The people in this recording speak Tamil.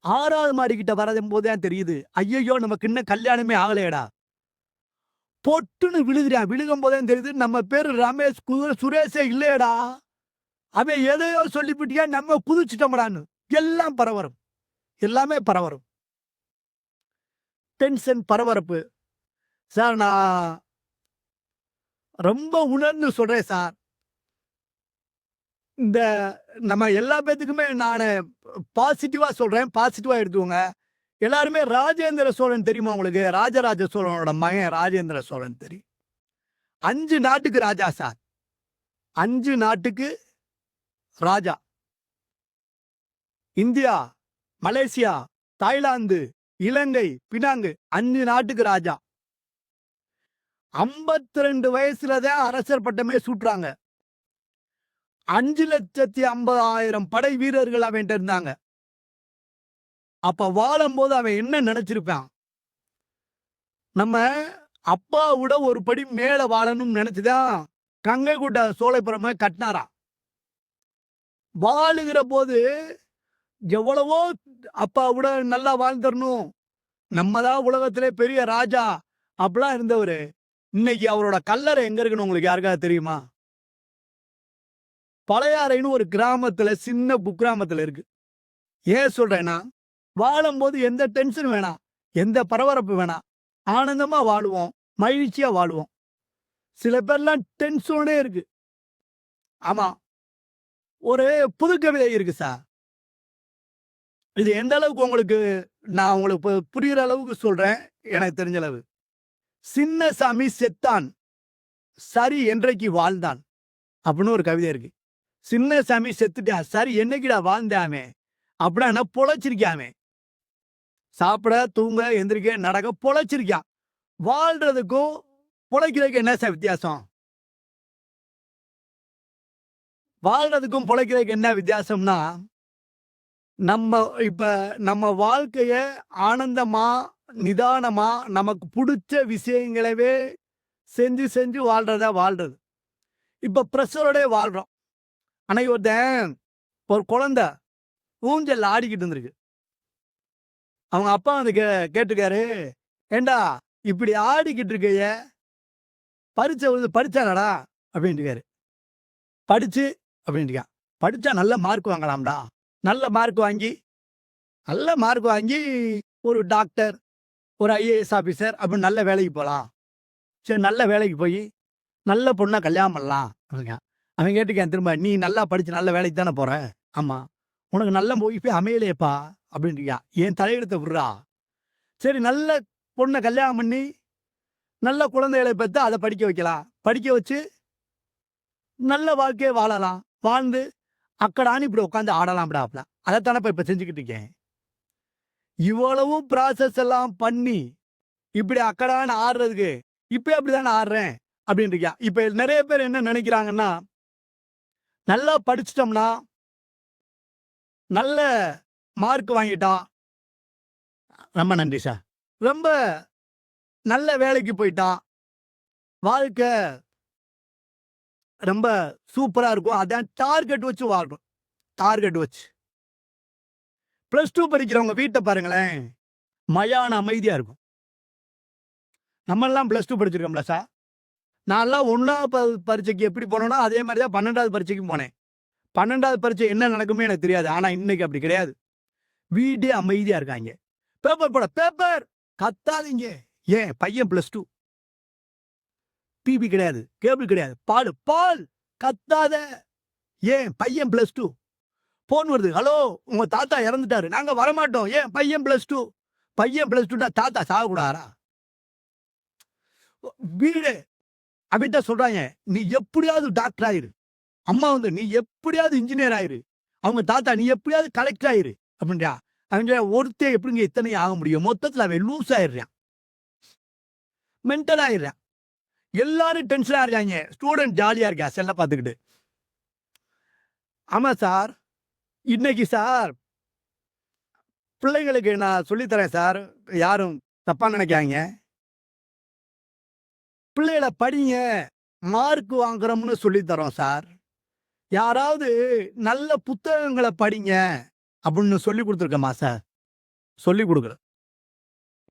6வது மாடிக்கிட்ட வரும்போது தான் தெரியுது. ஐயய்யோ! நமக்கு இன்னும் கல்யாணமே ஆகலையேடா! பொட்டுன்னு விழுகுறான். விழுகும்போது தான் தெரியுது நம்ம பேரு ரமேஷ் சுரேஷே இல்லையேடா! அவன் எதையோ சொல்லிப்புட்டியா நம்ம குதிச்சுட்டோம்டான்னு. எல்லாம் பரபரம். எல்லாமே பரபரம். டென்ஷன், பரபரப்பு. சார் நான் ரொம்ப உணர்ந்து சொல்றேன் சார். இந்த நம்ம எல்லா பேத்துக்குமே நானு பாசிட்டிவா சொல்றேன். பாசிட்டிவா எடுத்துக்கோங்க. எல்லாருமே ராஜேந்திர சோழன் தெரியுமா உங்களுக்கு? ராஜராஜ சோழனோட மகன் ராஜேந்திர சோழன் தெரியும். 5 நாட்டுக்கு ராஜா சார். 5 நாட்டுக்கு ராஜா. இந்தியா, மலேசியா, தாய்லாந்து, இலங்கை, பினாங்கு 5 நாட்டுக்கு ராஜா. 52 வயசுல தான் அரசர் பட்டமே சூட்டுறாங்க. 5,50,000 படை வீரர்கள் அவன்ட்ட இருந்தாங்க. அப்ப வாழும்போது அவன் என்ன நினைச்சிருப்பான்? நம்ம அப்பாவோட ஒரு படி மேல வாழணும்னு நினைச்சுதான் கங்கை கொண்ட சோழபுரம கட்டினாராம். வாழுகிற போது எவ்வளவோ அப்பாவோட நல்லா வாழ்ந்துடணும். நம்ம தான் உலகத்திலே பெரிய ராஜா அப்படிலாம் இருந்தவரு. இன்னைக்கு அவரோட கல்லறை எங்க இருக்குன்னு உங்களுக்கு யாருக்காவது தெரியுமா? பழையாறைன்னு ஒரு கிராமத்துல, சின்ன குக்கிராமத்துல இருக்கு. ஏன் சொல்றேன்னா, வாழும்போது எந்த டென்ஷன் வேணாம். எந்த பரபரப்பு வேணாம். ஆனந்தமா வாழுவோம். மகிழ்ச்சியா வாழுவோம். சில பேர்லாம் டென்ஷனோடே இருக்கு. ஆமா. ஒரு புது கவிதை இருக்கு சார். இது எந்த அளவுக்கு உங்களுக்கு நான் உங்களுக்கு புரியிற அளவுக்கு சொல்றேன். எனக்கு தெரிஞ்ச அளவு. சின்னசாமி செத்தான். சரி என்றைக்கு வாழ்ந்தான். அப்படின்னு ஒரு கவிதை இருக்கு. சின்னசாமி செத்துட்டான். சரி என்னைக்குடா வாழ்ந்தாமே? அப்படின்னா பொழைச்சிருக்காமே. சாப்பிட, தூங்க, எந்திரிக்க, நடக்க பொழைச்சிருக்கான். வாழ்றதுக்கும் பொழைக்கிறதுக்கு என்ன சார் வித்தியாசம்? வாழ்றதுக்கும் பொழைக்கிறதுக்கு என்ன வித்தியாசம்னா, நம்ம வாழ்க்கைய ஆனந்தமா, நிதானமா, நமக்கு புடிச்ச விஷயங்களவே செஞ்சு செஞ்சு வாழ்றதா வாழ்றது. இப்ப பிரஷரோடே வாழ்றோம். அன்னைக்கு ஒரு குழந்தை ஊஞ்சல்ல ஆடிக்கிட்டு இருந்திருக்கு. அவங்க அப்பா வந்து கேட்டிருக்காரு, "ஏண்டா இப்படி ஆடிக்கிட்டு இருக்கையே, படிச்சானடா?" அப்படின்ட்டுருக்காரு. "படிச்சு" அப்படின்ட்டுருக்கான். "படிச்சா நல்ல மார்க் வாங்கலாம்டா. நல்ல மார்க் வாங்கி ஒரு டாக்டர், ஒரு ஐஏஎஸ் ஆபீசர் அப்படின்னு நல்ல வேலைக்கு போலாம். சரி நல்ல வேலைக்கு போய், நல்ல பொண்ண கல்யாணம் பண்ணலாம்." அப்படிங்கான். அவன் கேட்டுருக்கான் திரும்ப, "நீ நல்லா படிச்சு நல்ல வேலைக்கு தானே போற?" "ஆமா." "உனக்கு நல்ல ஒய்ஃபே அமையலையேப்பா" அப்படின்ட்டுருக்கான். "என் தலையெழுத்த விட்றா. சரி நல்ல பொண்ண கல்யாணம் பண்ணி, நல்ல குழந்தைகளை பெத்து அத படிக்க வைக்கலாம். படிக்க வச்சு, நல்ல வாழ்க்கைய வாழலாம். வாழ்ந்து, அக்கடான்னு இப்படி உட்கார்ந்து ஆடலாம்டாப்ல. அதத்தானப்பா இப்ப செஞ்சுக்கிட்டு இருக்கேன். இவ்வளவு ப்ராசஸ் எல்லாம் பண்ணி, இப்படி அக்கடான்னு ஆடுறதுக்கு, இப்பயும் அப்படித்தானே ஆடுறேன்." அப்படின்னு இருக்கான். இப்ப நெறைய பேர் என்ன நினைக்கிறாங்கன்னா, நல்லா படிச்சுட்டோம்னா, நல்ல மார்க் வாங்கிட்டான். ரொம்ப நன்றி சார். ரொம்ப நல்ல வேலைக்கு போயிட்டான். வாழ்க்கை ரொம்ப சூப்பரா இருக்கும். அதான் டார்கெட் வச்சு வாழ்றோம். டார்கெட் வச்சு. +2 படிக்கிறவங்க வீட்ட பாருங்களேன். மயான அமைதியா இருக்கும். நம்மல்லாம் +2 படிச்சிருக்கோம்ல சார். நான்லாம் 1வது பரீட்சைக்கு எப்படி போனேனோ, அதே மாரி தான் 12வது பரீட்சைக்கும் போனேன். 12வது பரீட்சை என்ன நடக்குமே எனக்கு தெரியாது. ஆனா இன்னைக்கு அப்படி கிடையாது. வீடே அமைதியா இருக்காய்ங்க. பேப்பர் கத்தாதீங்க. ஏன் பையன் +2. டிவி கிடையாது. கேபிள் கிடையாது. பால் கத்தாத. ஏன் பையன் +2. போன் வருது. ஹலோ உங்க தாத்தா இறந்துட்டாரு. நாங்க வரமாட்டோம். ஏன் பையன் +2. பையன் +2னா தாத்தா சாகக்கூடாதா? வீடு அவன்ட்ட சொல்றாங்க, "நீ எப்படியாவது டாக்டர் ஆயிரு." அம்மா வந்து, "நீ எப்படியாவது இன்ஜினியர் ஆயிரு." அவங்க தாத்தா, "நீ எப்படியாவது கலெக்டர் ஆயிரு." அப்படின்றா. அவன் ஒருத்தன் எப்படிங்க இத்தனையும் ஆக முடியும்? மொத்தத்துல அவன் லூஸ் ஆயிடுறான். மென்டல் ஆயிடுறான். எல்லாரும் டென்ஷனா இருக்காங்க. ஸ்டூடெண்ட் ஜாலியா இருக்கான் செல்ல பார்த்துக்கிட்டு. ஆமா சார். இன்னைக்கு சார் பிள்ளைங்களுக்கு நான் சொல்லி தரேன் சார். யாரும் தப்பா நினைக்காதீங்க. பிள்ளைகள படிங்க. மார்க் வாங்குறோம்னு சொல்லி தரோம் சார். யாராவது நல்ல புத்தகங்கள படிங்க அப்படின்னு சொல்லி குடுத்துருக்கோமா சார்? சொல்லிக் கொடுக்குறேன்.